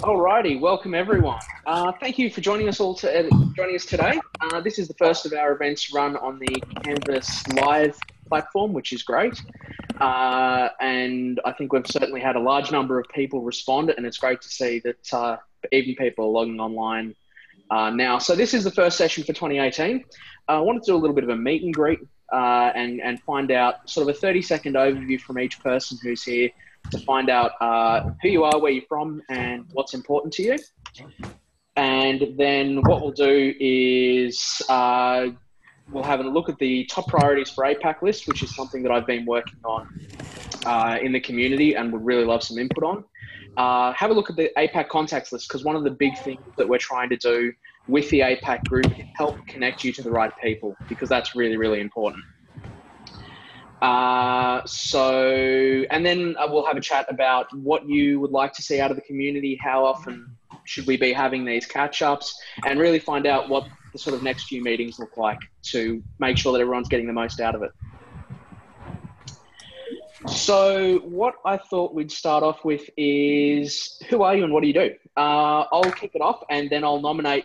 Alrighty, welcome everyone. Thank you for joining us today. This is the first of our events run on the CanvasLIVE platform, which is great. And I think we've certainly had a large number of people respond, and it's great to see that even people are logging online now. So this is the first session for 2018. I wanted to do a little bit of a meet and greet and find out sort of a 30-second overview from each person who's here to find out who you are, where you're from, and what's important to you. And then what we'll do is we'll have a look at the top priorities for APAC list, which is something that I've been working on in the community and would really love some input on. Have a look at the APAC contacts list, because one of the big things that we're trying to do with the APAC group is help connect you to the right people, because that's really, really important. And then we'll have a chat about what you would like to see out of the community, how often should we be having these catch-ups, and really find out what the sort of next few meetings look like to make sure that everyone's getting the most out of it. So what I thought we'd start off with is, who are you and what do you do? I'll kick it off, and then I'll nominate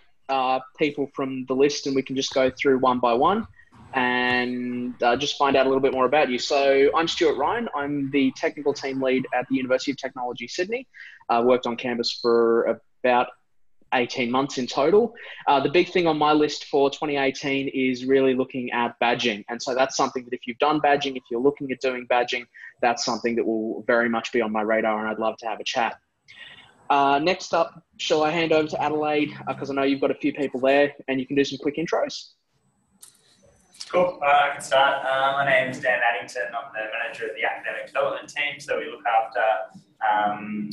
people from the list, and we can just go through one by one and just find out a little bit more about you. So I'm Stuart Ryan. I'm the technical team lead at the University of Technology, Sydney. Worked on Canvas for about 18 months in total. The big thing on my list for 2018 is really looking at badging. And so that's something that if you've done badging, if you're looking at doing badging, that's something that will very much be on my radar, and I'd love to have a chat. Next up, shall I hand over to Adelaide? Because I know you've got a few people there, and you can do some quick intros. Cool, I can start. My name is Dan Addington. I'm the manager of the academic development team, so we look after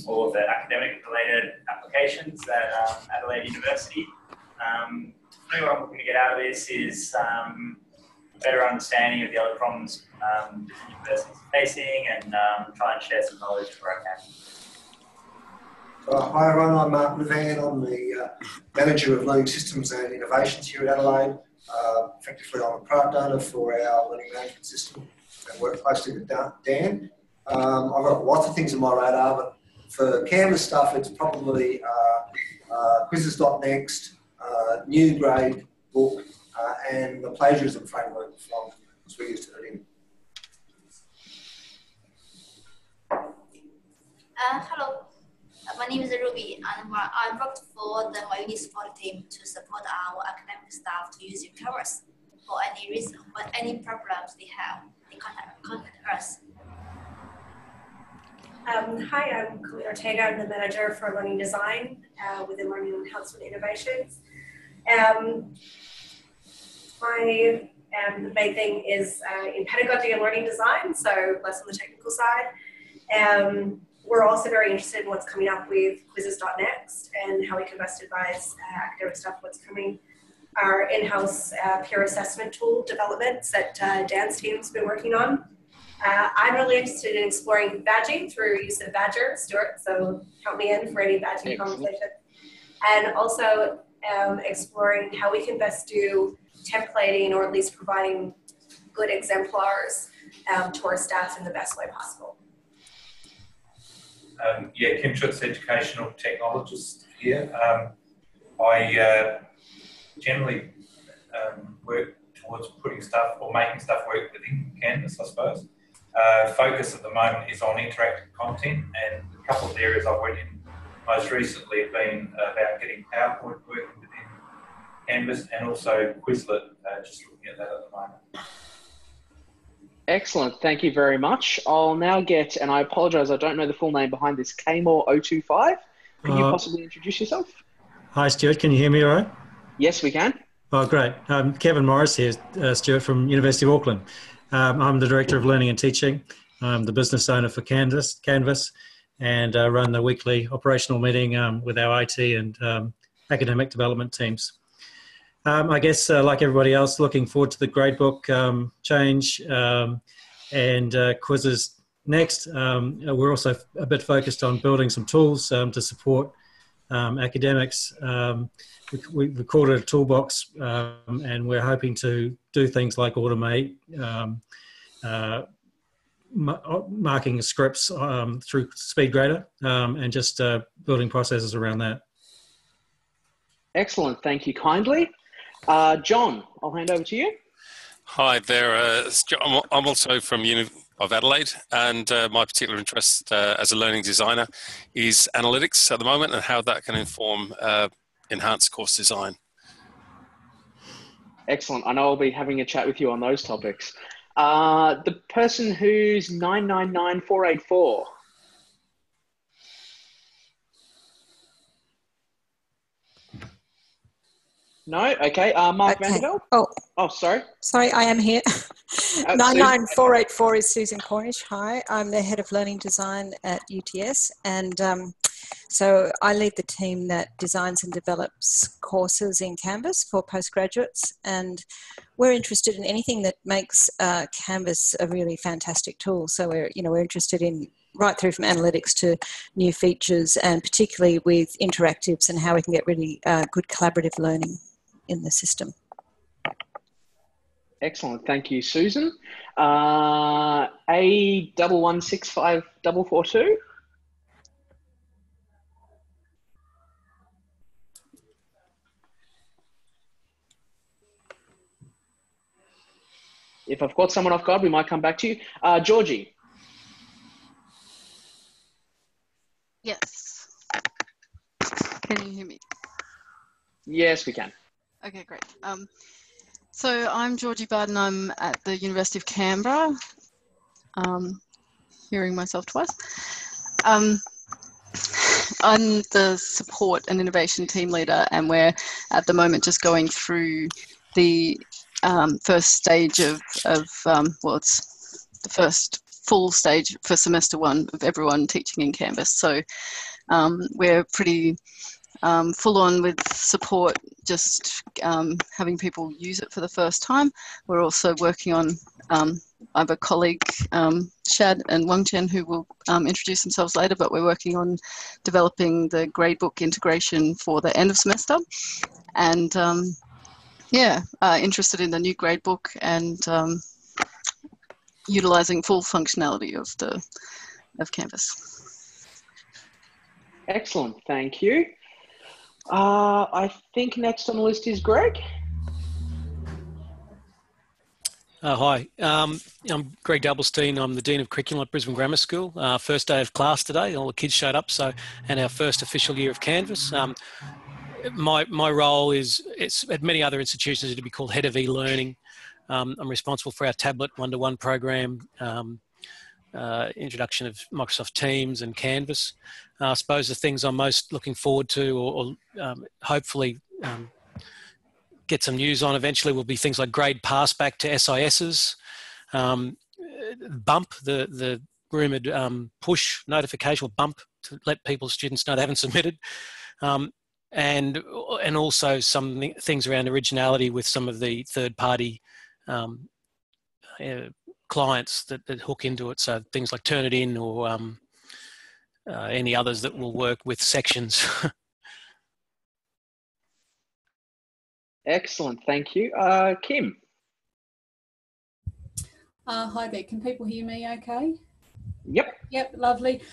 all of the academic related applications at Adelaide University. What I'm looking to get out of this is better understanding of the other problems universities are facing, and try and share some knowledge where I can. Hi everyone, I'm Mark Levan. I'm the Manager of Learning Systems and Innovations here at Adelaide. Effectively, I'm a product owner for our learning management system and work closely with Dan. I've got lots of things on my radar, but for Canvas stuff, it's probably quizzes.next, new grade book, and the plagiarism framework from which we used to it in. Hello. My name is Ruby, and I worked for the Uni support team to support our academic staff to use Canvas. For any reason, or any problems they have, they contact us. Hi, I'm Colleen Ortega. I'm the manager for learning design within Learning Enhancement Innovations. The main thing is in pedagogy and learning design, so less on the technical side. We're also very interested in what's coming up with quizzes.next and how we can best advise academic staff what's coming. Our in-house peer assessment tool developments that Dan's team's been working on. I'm really interested in exploring badging through use of Badger, Stuart, so count me in for any badging conversation. And also exploring how we can best do templating, or at least providing good exemplars to our staff in the best way possible. Yeah, Kim Schutz, educational technologist here. I generally work towards putting stuff or making stuff work within Canvas, I suppose. Focus at the moment is on interactive content, and a couple of areas I've worked in most recently have been about getting PowerPoint working within Canvas, and also Quizlet, just looking at that at the moment. Excellent, thank you very much. I'll now get, and I apologise, I don't know the full name behind this, Kmore025. Can you possibly introduce yourself? Hi Stuart, can you hear me all right? Yes, we can. Oh, great. Kevin Morris here, Stuart, from University of Auckland. I'm the Director of Learning and Teaching. I'm the business owner for Canvas, and run the weekly operational meeting with our IT and academic development teams. I guess, like everybody else, looking forward to the gradebook change and quizzes next. We're also a bit focused on building some tools to support academics. We called it a toolbox, and we're hoping to do things like automate marking scripts through SpeedGrader and just building processes around that. Excellent, thank you kindly. John, I'll hand over to you. Hi there, I'm also from Uni of Adelaide, and my particular interest as a learning designer is analytics at the moment and how that can inform enhanced course design. Excellent. I know I'll be having a chat with you on those topics. The person who's 999484. No? Okay. Mark Vanderbilt? Oh, sorry. Sorry, I am here. 99484 is Susan Cornish. Hi, I'm the Head of Learning Design at UTS, and so I lead the team that designs and develops courses in Canvas for postgraduates, and we're interested in anything that makes Canvas a really fantastic tool. So we're interested in right through from analytics to new features, and particularly with interactives and how we can get really good collaborative learning in the system. Excellent, thank you, Susan. A1165442. If I've got someone off guard, we might come back to you. Georgie. Yes. Can you hear me? Yes, we can. Okay, great. So I'm Georgie Barden. I'm at the University of Canberra. Hearing myself twice. I'm the support and innovation team leader, and we're at the moment just going through the first stage of well, it's the first full stage for semester 1 of everyone teaching in Canvas. So we're pretty full on with support, just having people use it for the first time. We're also working on, I have a colleague, Shad and Wang Chen, who will introduce themselves later, but we're working on developing the gradebook integration for the end of semester. And interested in the new gradebook and utilizing full functionality of Canvas. Excellent, thank you. I think next on the list is Greg. Hi, I'm Greg Doublestein. I'm the Dean of Curriculum at Brisbane Grammar School. First day of class today, all the kids showed up, and our first official year of Canvas. My role is, it's at many other institutions, it'd be called Head of E-Learning. I'm responsible for our tablet one-to-one program, introduction of Microsoft Teams and Canvas. I suppose the things I'm most looking forward to, or hopefully get some news on eventually, will be things like grade pass back to SISs, bump, the rumoured push notification, or bump to let students know they haven't submitted, and also some things around originality with some of the third-party clients that hook into it, so things like Turnitin or any others that will work with sections. Excellent, thank you. Kim. Hi there, can people hear me okay? Yep. Yep, lovely.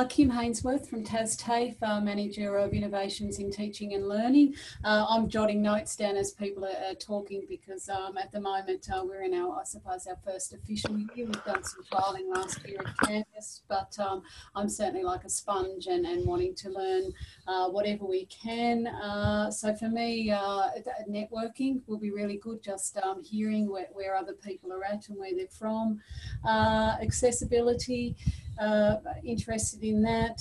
Kim Hainsworth from TAFE, Manager of Innovations in Teaching and Learning. I'm jotting notes down as people are talking because at the moment we're in our first official year. We've done some trialling last year at Canvas, but I'm certainly like a sponge and wanting to learn whatever we can. So for me, networking will be really good, just hearing where other people are at and where they're from. Accessibility. Interested in that,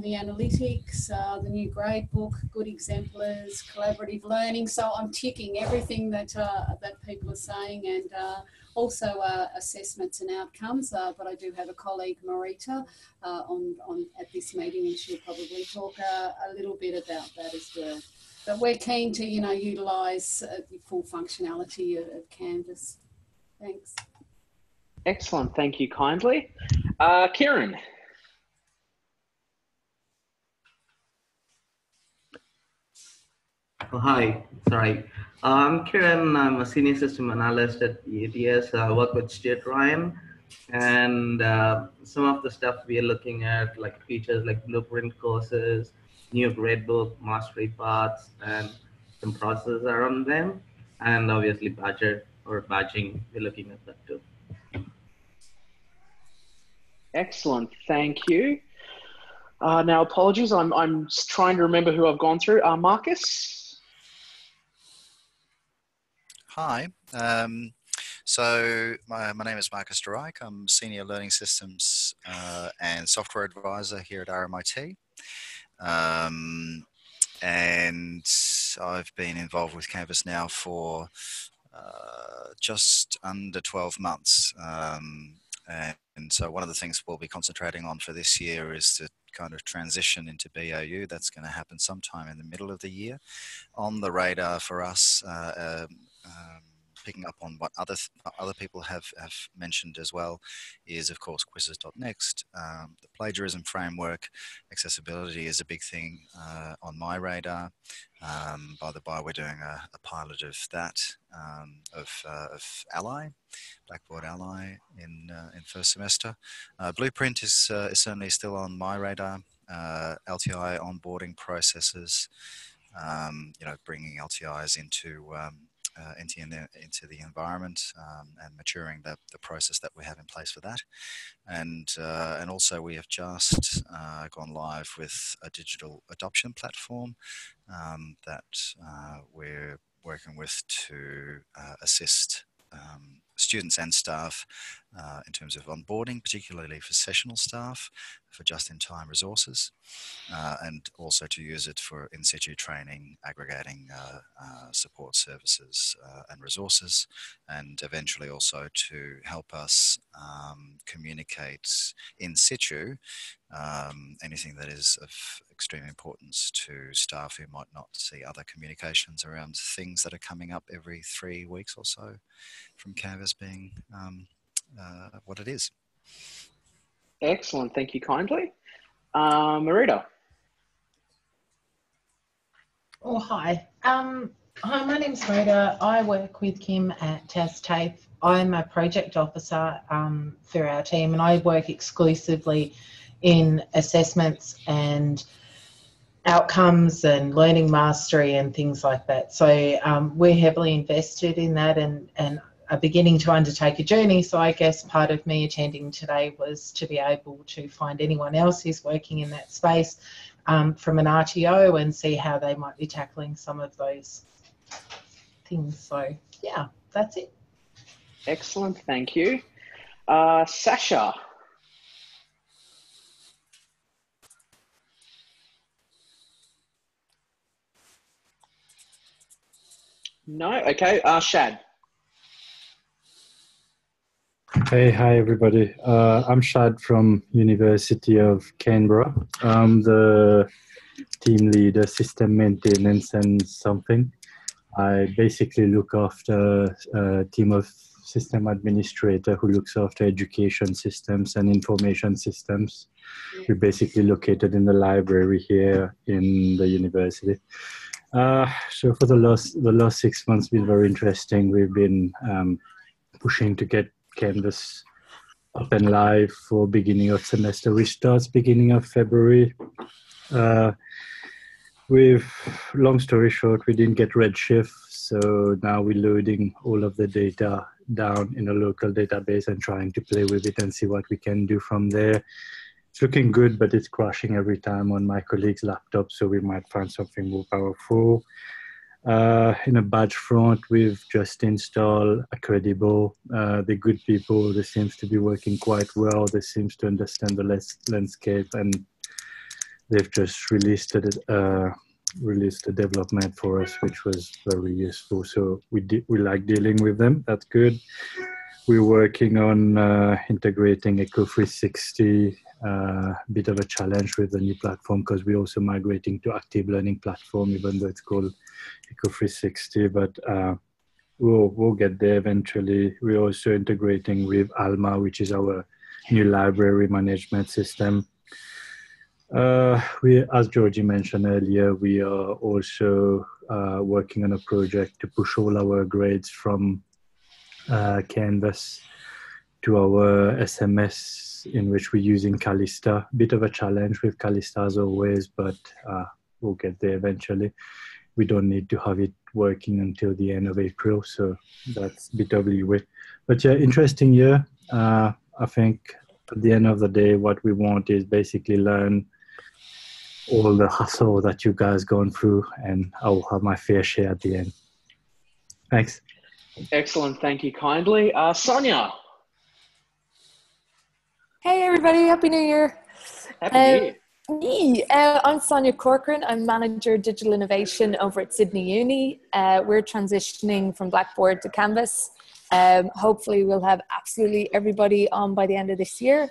the analytics, the new gradebook, good exemplars, collaborative learning. So I'm ticking everything that people are saying, and also assessments and outcomes. But I do have a colleague, Marita, on at this meeting, and she'll probably talk a little bit about that as well. But we're keen to, utilise the full functionality of Canvas. Thanks. Excellent, thank you kindly. Kieran. Oh, hi, sorry. I'm Kieran. I'm a senior system analyst at UTS. I work with Stuart Ryan. And some of the stuff we are looking at, like features like blueprint courses, new gradebook, mastery paths, and some processes around them. And obviously budget or badging, we're looking at that too. Excellent, thank you. Now, apologies, I'm trying to remember who I've gone through. Marcus? Hi. So my name is Marcus Derike. I'm Senior Learning Systems and Software Advisor here at RMIT. And I've been involved with Canvas now for just under 12 months. And so one of the things we'll be concentrating on for this year is to kind of transition into BAU. That's going to happen sometime in the middle of the year. On the radar for us, picking up on what other people have mentioned as well, is of course quizzes.next. The plagiarism framework, accessibility is a big thing on my radar. By the by, we're doing a pilot of that, of Ally, Blackboard Ally in first semester. Blueprint is certainly still on my radar. LTI onboarding processes, bringing LTIs into the environment and maturing the process that we have in place for that. And also we have just gone live with a digital adoption platform that we're working with to assist students and staff in terms of onboarding, particularly for sessional staff, for just-in-time resources, and also to use it for in-situ training, aggregating support services and resources, and eventually also to help us communicate in situ anything that is of extreme importance to staff who might not see other communications around things that are coming up every 3 weeks or so from Canvas being what it is. Excellent, thank you kindly. Marita? Oh, hi. Hi, my name's Marita. I work with Kim at TAFE. I'm a project officer for our team, and I work exclusively in assessments and outcomes and learning mastery and things like that. So we're heavily invested in that and are beginning to undertake a journey. So I guess part of me attending today was to be able to find anyone else who's working in that space from an RTO and see how they might be tackling some of those things. So yeah, that's it. Excellent, thank you. Sasha? No? Okay, Shad? Hey, hi everybody. I'm Shad from University of Canberra. I'm the team leader, system maintenance and something. I basically look after a team of system administrator who looks after education systems and information systems. We're basically located in the library here in the university. So for the last 6 months been very interesting. We've been pushing to get Canvas up and live for beginning of semester, which starts beginning of February. Long story short, we didn't get Redshift, so now we're loading all of the data down in a local database and trying to play with it and see what we can do from there. It's looking good, but it's crashing every time on my colleague's laptop, so we might find something more powerful. In a badge front, we've just installed Accredible. They're good people. They seem to be working quite well. They seem to understand the landscape, and they've just released the development for us, which was very useful. So we like dealing with them. That's good. We're working on integrating Eco 360. Bit of a challenge with the new platform because we're also migrating to active learning platform, even though it's called Eco 360. But we'll get there eventually. We're also integrating with Alma, which is our new library management system. As Georgie mentioned earlier, we are also working on a project to push all our grades from Canvas to our SMS, in which we're using Callista. Bit of a challenge with Callista as always, but we'll get there eventually. We don't need to have it working until the end of April, so that's a bit of leeway. But yeah, interesting year. I think at the end of the day, what we want is basically learn all the hustle that you guys gone through, and I'll have my fair share at the end. Thanks. Excellent. Thank you kindly. Sonia. Hey everybody, Happy New Year. Happy New Year. I'm Sonia Corcoran. I'm Manager Digital Innovation over at Sydney Uni. We're transitioning from Blackboard to Canvas. Hopefully we'll have absolutely everybody on by the end of this year.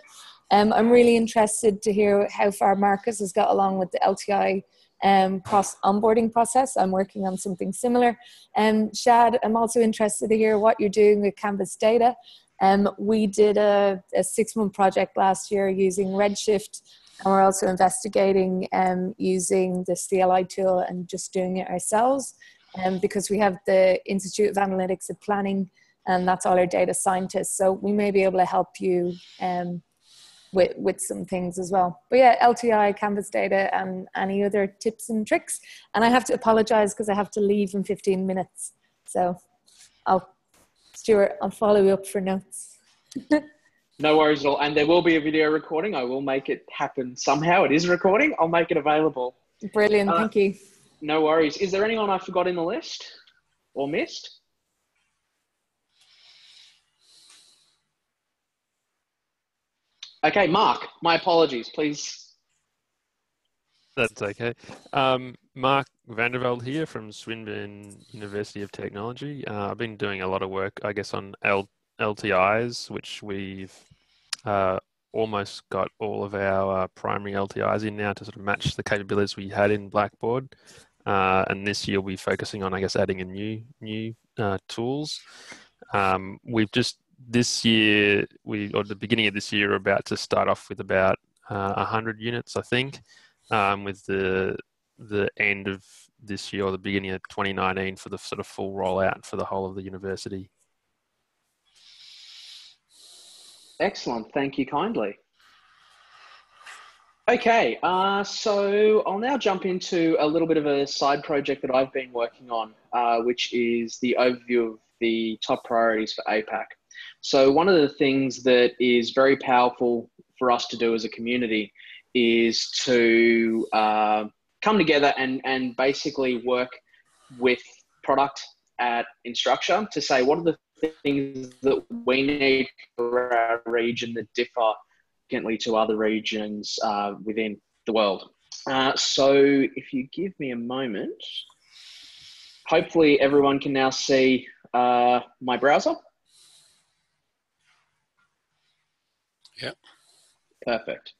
I'm really interested to hear how far Marcus has got along with the LTI onboarding process. I'm working on something similar. Shad, I'm also interested to hear what you're doing with Canvas data. We did a 6-month project last year using Redshift, and we're also investigating using the CLI tool and just doing it ourselves because we have the Institute of Analytics and Planning, and that's all our data scientists. So we may be able to help you with some things as well. But yeah, LTI, Canvas data, and any other tips and tricks. And I have to apologize because I have to leave in 15 minutes. So Stuart, I'll follow you up for notes. No worries at all. And there will be a video recording. I will make it happen somehow. It is recording. I'll make it available. Brilliant. Thank you. No worries. Is there anyone I forgot in the list or missed? Okay, Mark, my apologies, please. That's okay. Mark Vandervelde here from Swinburne University of Technology. I've been doing a lot of work, I guess, on LTIs, which we've almost got all of our primary LTIs in now to sort of match the capabilities we had in Blackboard. And this year we'll be focusing on, I guess, adding in new tools. We've just this year, or the beginning of this year, are about to start off with about 100 units, I think, with the end of this year or the beginning of 2019 for the sort of full rollout for the whole of the university. Excellent. Thank you kindly. Okay, so I'll now jump into a little bit of a side project that I've been working on, which is the overview of the top priorities for APAC. So one of the things that is very powerful for us to do as a community is to come together and basically work with product at Instructure to say what are the things that we need for our region that differ significantly to other regions within the world. So if you give me a moment, hopefully everyone can now see my browser. Yep. Perfect.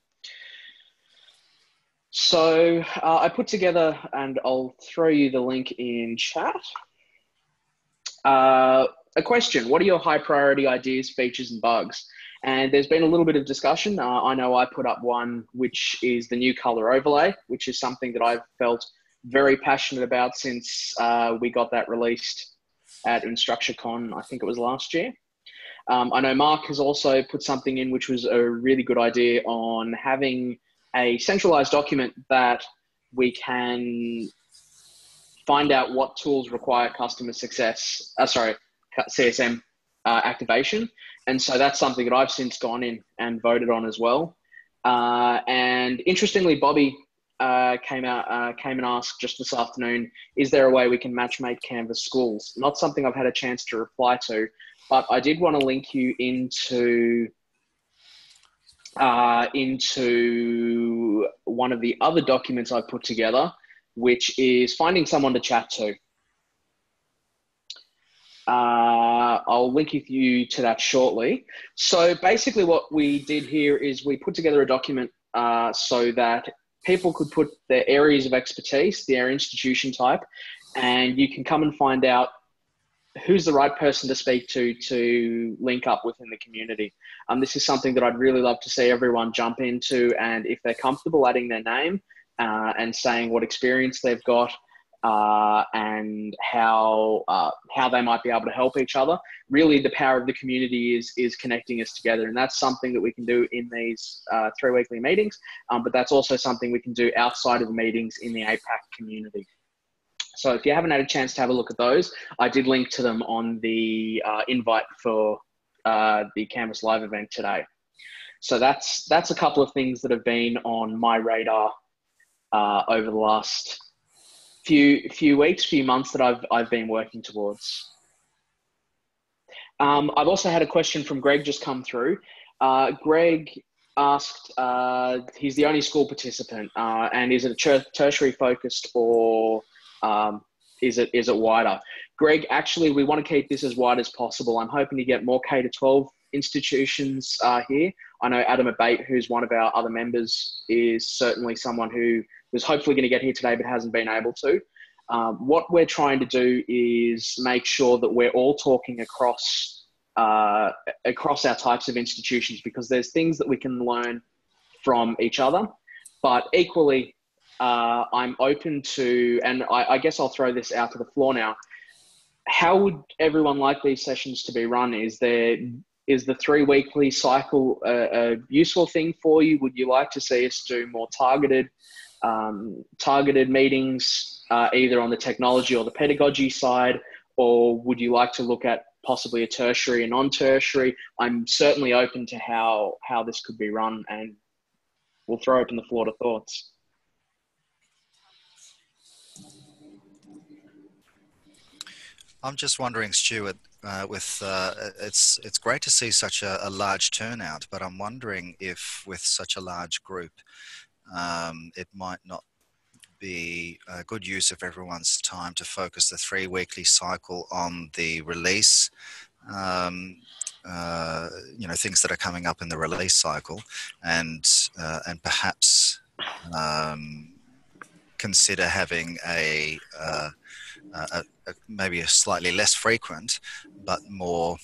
So I put together, and I'll throw you the link in chat, a question. What are your high priority ideas, features, and bugs? And there's been a little bit of discussion. I know I put up one, which is the new color overlay, which is something that I've felt very passionate about since we got that released at InstructureCon, I think it was last year. I know Mark has also put something in, which was a really good idea on having a centralized document that we can find out what tools require customer success, CSM activation. And so that's something that I've since gone in and voted on as well. And interestingly, Bobby came and asked just this afternoon, is there a way we can matchmake Canvas schools? Not something I've had a chance to reply to, but I did want to link you into one of the other documents I put together, which is finding someone to chat to. I'll link you to that shortly. So basically what we did here is we put together a document so that people could put their areas of expertise, their institution type, and you can come and find out who's the right person to speak to link up within the community. This is something that I'd really love to see everyone jump into, and if they're comfortable adding their name and saying what experience they've got, and how they might be able to help each other. Really, the power of the community is connecting us together, and that's something that we can do in these 3 weekly meetings. But that's also something we can do outside of the meetings in the APAC community. So if you haven't had a chance to have a look at those, I did link to them on the invite for the CanvasLIVE event today. So that's a couple of things that have been on my radar over the last few weeks, few months that I've been working towards. I've also had a question from Greg just come through. Greg asked, he's the only school participant, and is it a tertiary focused or is it wider? Greg, actually, we want to keep this as wide as possible. I'm hoping to get more K-12 institutions here. I know Adam Abate, who's one of our other members, is certainly someone who was hopefully going to get here today but hasn't been able to. What we're trying to do is make sure that we're all talking across our types of institutions, because there's things that we can learn from each other, but equally, I'm open to, and I guess I'll throw this out to the floor now. How would everyone like these sessions to be run? Is the 3 weekly cycle a useful thing for you? Would you like to see us do more targeted meetings, either on the technology or the pedagogy side, or would you like to look at possibly a tertiary and non-tertiary? I'm certainly open to how this could be run, and we'll throw open the floor to thoughts. I'm just wondering, Stuart, it's great to see such a large turnout, but I'm wondering if with such a large group, it might not be a good use of everyone's time to focus the 3 weekly cycle on the release, things that are coming up in the release cycle, and perhaps consider having maybe a slightly less frequent but more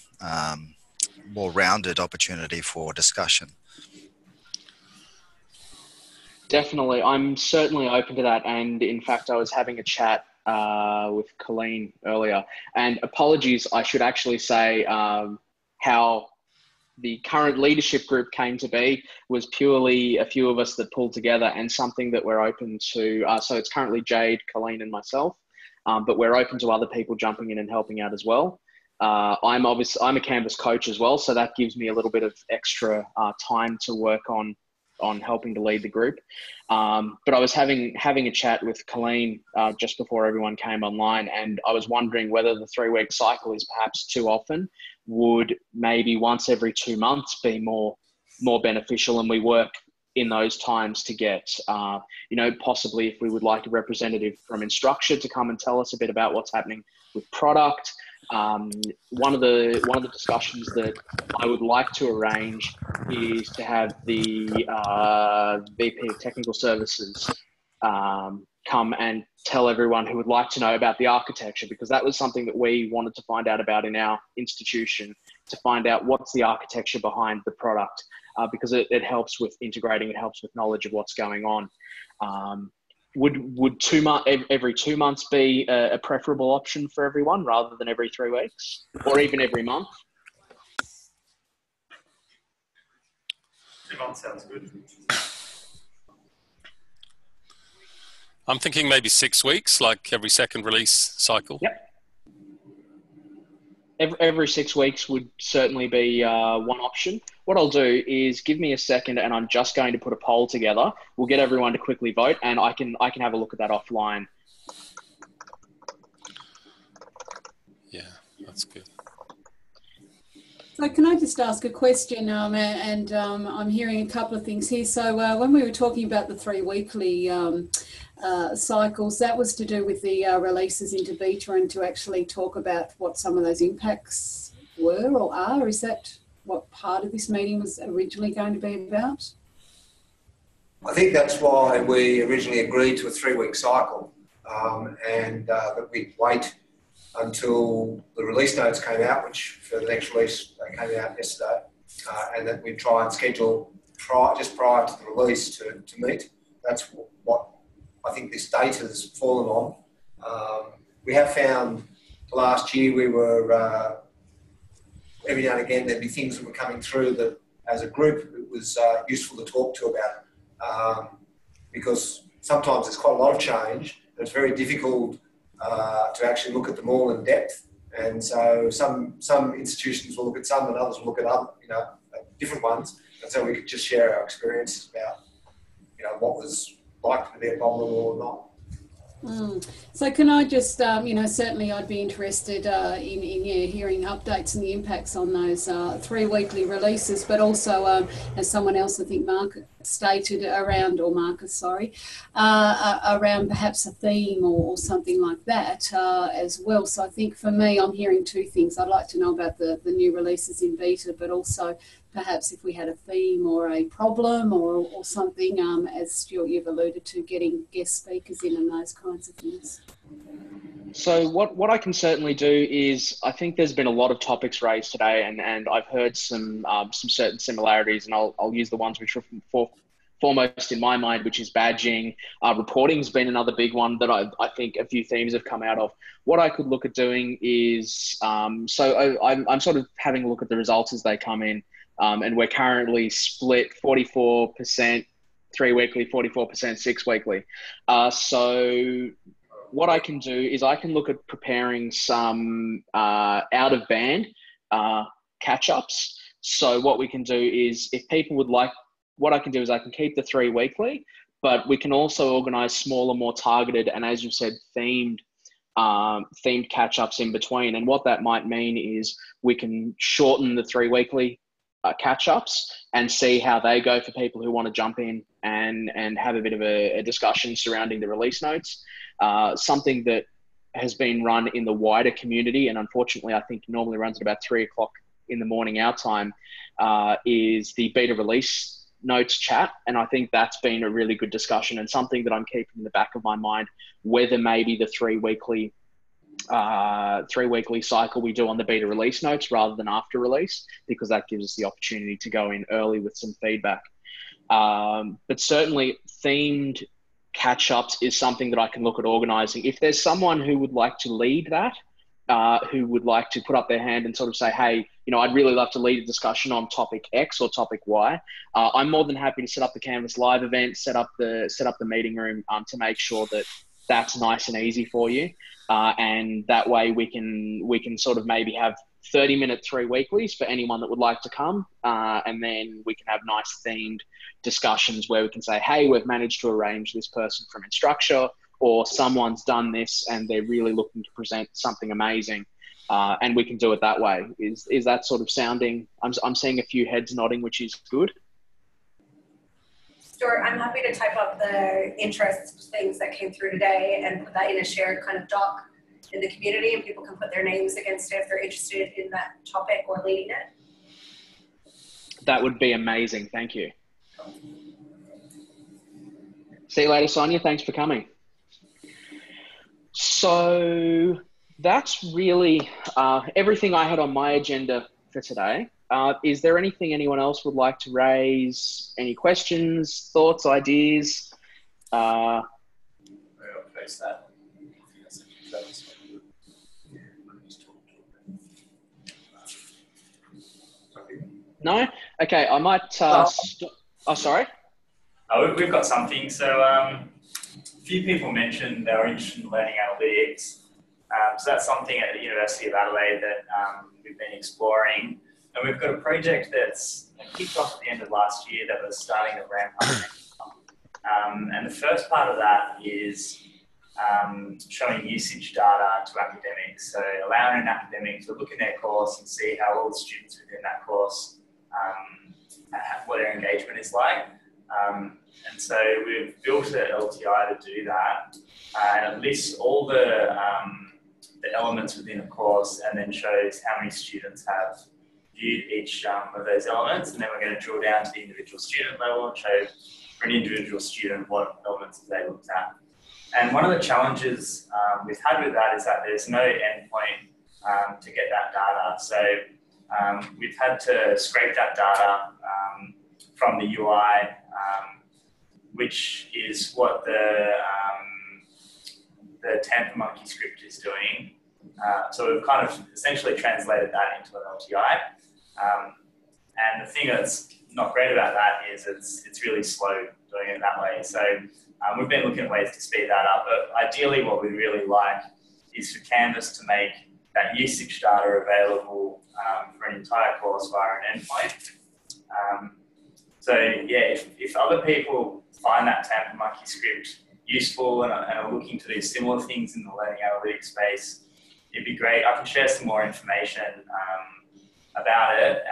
rounded opportunity for discussion. Definitely, I'm certainly open to that, and in fact I was having a chat with Colleen earlier, and apologies, I should actually say how the current leadership group came to be was purely a few of us that pulled together, and something that we're open to. So it's currently Jade, Colleen and myself, but we're open to other people jumping in and helping out as well. I'm a Canvas coach as well, so that gives me a little bit of extra time to work on helping to lead the group. But I was having a chat with Colleen just before everyone came online, and I was wondering whether the 3 week cycle is perhaps too often. Would maybe once every 2 months be more beneficial, and we work in those times to get, possibly if we would like a representative from Instructure to come and tell us a bit about what's happening with product. One of the discussions that I would like to arrange is to have the VP of Technical Services come and tell everyone who would like to know about the architecture, because that was something that we wanted to find out about in our institution, to find out what's the architecture behind the product, because it helps with integrating, it helps with knowledge of what's going on. Would every 2 months be a preferable option for everyone rather than every 3 weeks, or even every month? 2 months sounds good. I'm thinking maybe 6 weeks, like every second release cycle. Yep. Every 6 weeks would certainly be one option. What I'll do is give me a second, and I'm just going to put a poll together. We'll get everyone to quickly vote, and I can have a look at that offline. Yeah, that's good. So can I just ask a question? I'm hearing a couple of things here. So when we were talking about the 3 weekly cycles, that was to do with the releases into beta, and to actually talk about what some of those impacts were or are. Is that what part of this meeting was originally going to be about? I think that's why we originally agreed to a 3 week cycle, and that we'd wait until the release notes came out, which for the next release they came out yesterday, and that we'd try and schedule just prior to the release to meet. That's what I think this date has fallen on, We have found last year we were, every now and again there'd be things that were coming through that as a group it was useful to talk to about, because sometimes there's quite a lot of change and it's very difficult to actually look at them all in depth. And so some institutions will look at some and others will look at other, different ones. And so we could just share our experiences about, what was likely to be a problem or not. So can I just, certainly I'd be interested in hearing updates and the impacts on those 3 weekly releases, but also as someone else, I think Mark stated around, or Marcus, sorry, around perhaps a theme or something like that as well. So I think for me, I'm hearing 2 things. I'd like to know about the new releases in beta, but also perhaps if we had a theme or a problem or something, as Stuart, you've alluded to, getting guest speakers in and those kinds of things. So what I can certainly do is, I think there's been a lot of topics raised today, and I've heard some certain similarities, and I'll use the ones which are foremost in my mind, which is badging. Reporting's been another big one that I think a few themes have come out of. What I could look at doing is, I'm sort of having a look at the results as they come in, and we're currently split 44% 3 weekly, 44% 6 weekly. So what I can do is I can look at preparing some out of band catch-ups. So what we can do is, if people would like, what I can do is I can keep the 3 weekly, but we can also organize smaller, more targeted, and as you said, themed catch-ups in between. And what that might mean is we can shorten the 3 weekly catch-ups and see how they go for people who want to jump in and have a bit of a discussion surrounding the release notes. Something that has been run in the wider community, and unfortunately I think normally runs at about 3 o'clock in the morning our time, is the beta release notes chat. And I think that's been a really good discussion and something that I'm keeping in the back of my mind, whether maybe the 3 weekly cycle we do on the beta release notes rather than after release, because that gives us the opportunity to go in early with some feedback. But certainly themed catch-ups is something that I can look at organizing. If there's someone who would like to lead that, who would like to put up their hand and sort of say, hey, I'd really love to lead a discussion on topic X or topic Y, I'm more than happy to set up the CanvasLIVE event, set up the meeting room to make sure that that's nice and easy for you. And that way we can sort of maybe have 30-minute 3 weeklies for anyone that would like to come. And then we can have nice themed discussions where we can say, hey, we've managed to arrange this person from Instructure, or someone's done this and they're really looking to present something amazing. And we can do it that way. Is that sort of sounding? I'm seeing a few heads nodding, which is good. Stuart, I'm happy to type up the interest things that came through today and put that in a shared kind of doc in the community, and people can put their names against it if they're interested in that topic or leading it. That would be amazing. Thank you. See you later, Sonia. Thanks for coming. So that's really everything I had on my agenda for today. Is there anything anyone else would like to raise? Any questions, thoughts, ideas? Face that. No? Okay, I might... oh, sorry? We've got something. So a few people mentioned they were interested in learning analytics. So that's something at the University of Adelaide that we've been exploring. And we've got a project that's kicked off at the end of last year that was starting to ramp up. And the first part of that is showing usage data to academics. So allowing an academic to look in their course and see how all the students within that course, what their engagement is like. And so we've built an LTI to do that. And it lists all the elements within a course and then shows how many students have viewed each of those elements. And then we're going to drill down to the individual student level and show for an individual student what elements they looked at. And one of the challenges we've had with that is that there's no endpoint to get that data. So we've had to scrape that data from the UI, which is what the the Tampa Monkey script is doing. So we've kind of essentially translated that into an LTI. And the thing that's not great about that is it's really slow doing it that way. So we've been looking at ways to speed that up. But ideally, what we really like is for Canvas to make that usage data available for an entire course via an endpoint. So yeah, if other people find that Tampa Monkey script useful and are looking to do similar things in the learning analytics space, it'd be great. I can share some more information about it,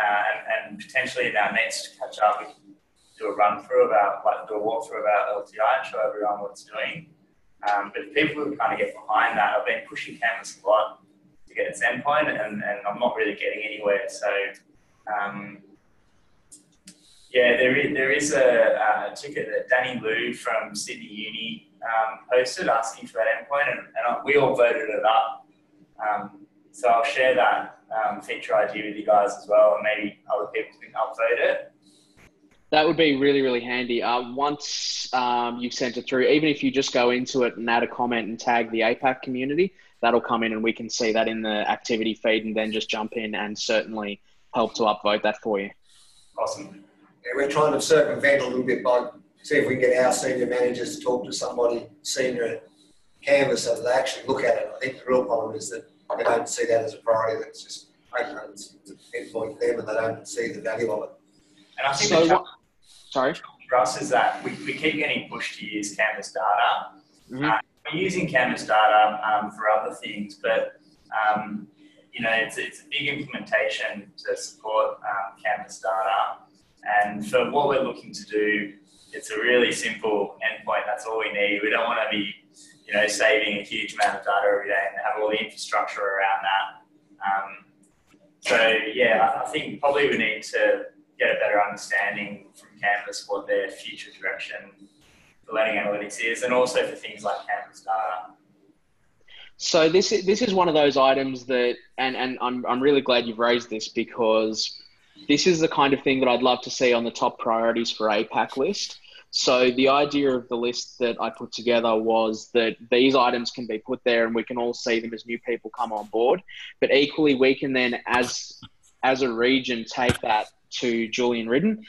and potentially in our next catch up, we can do a run-through about, do a walkthrough about LTI and show everyone what it's doing. But if people who kind of get behind that, I've been pushing Canvas a lot to get its endpoint, and I'm not really getting anywhere. So yeah, there is a ticket that Danny Liu from Sydney Uni posted asking for that endpoint, and we all voted it up. So I'll share that feature ID with you guys as well, and maybe other people can upvote it. That would be really, really handy. Once you've sent it through, even if you just go into it and add a comment and tag the APAC community, that'll come in and we can see that in the activity feed and then just jump in and certainly help to upvote that for you. Awesome. Yeah, we're trying to circumvent a little bit by see if we can get our senior managers to talk to somebody senior at Canvas so that they actually look at it. I think the real problem is that they don't see that as a priority. That's just it's an endpoint for them and they don't see the value of it. And I think So the challenge sorry? for us is that we keep getting pushed to use Canvas data. We're using Canvas data for other things, but you know, it's a big implementation to support Canvas data. And for what we're looking to do, it's a really simple endpoint. That's all we need. We don't want to be, you know, saving a huge amount of data every day and have all the infrastructure around that. So yeah, I think probably we need to get a better understanding from Canvas what their future direction for learning analytics is, and also for things like Canvas data. So this is one of those items that, and I'm really glad you've raised this, because this is the kind of thing that I'd love to see on the top priorities for APAC list. So the idea of the list that I put together was that these items can be put there and we can all see them as new people come on board. But equally, we can then, as a region, take that to Julian Ridden,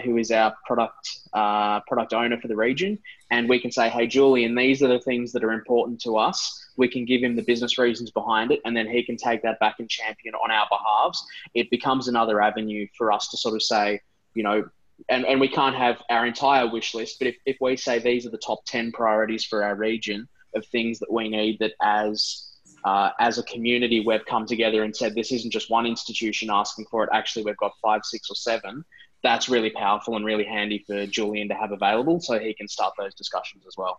who is our product owner for the region. And we can say, hey, Julian, these are the things that are important to us. We can give him the business reasons behind it, and then he can take that back and champion on our behalves. It becomes another avenue for us to sort of say, you know, and we can't have our entire wish list, but if we say these are the top 10 priorities for our region of things that we need, that as a community we've come together and said this isn't just one institution asking for it, actually we've got 5, 6 or 7, that's really powerful and really handy for Julian to have available so he can start those discussions as well.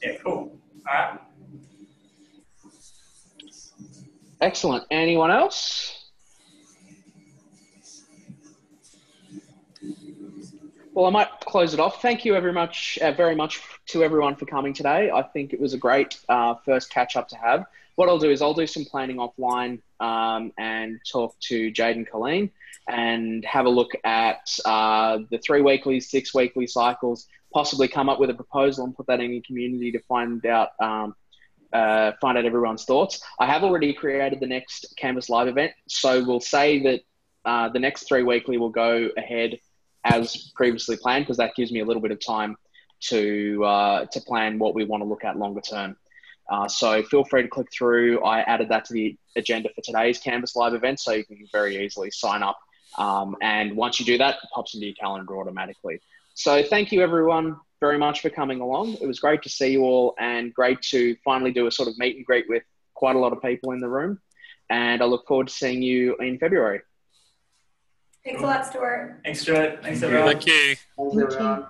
Yeah, cool. All right. Excellent. Anyone else? Well, I might close it off. Thank you very much to everyone for coming today. I think it was a great first catch up to have. What I'll do is I'll do some planning offline and talk to Jade and Colleen and have a look at the 3 weekly, 6 weekly cycles, possibly come up with a proposal and put that in the community to find out everyone's thoughts. I have already created the next CanvasLIVE event, so we'll say that the next 3 weekly will go ahead as previously planned, because that gives me a little bit of time to plan what we want to look at longer term. So feel free to click through. I added that to the agenda for today's CanvasLIVE event, so you can very easily sign up. And once you do that, it pops into your calendar automatically. So thank you everyone very much for coming along. It was great to see you all and great to finally do a sort of meet and greet with quite a lot of people in the room. And I look forward to seeing you in February. Thanks a lot, Stuart. Thanks, Stuart. Thanks, everyone. Thank you. Thanks, everyone.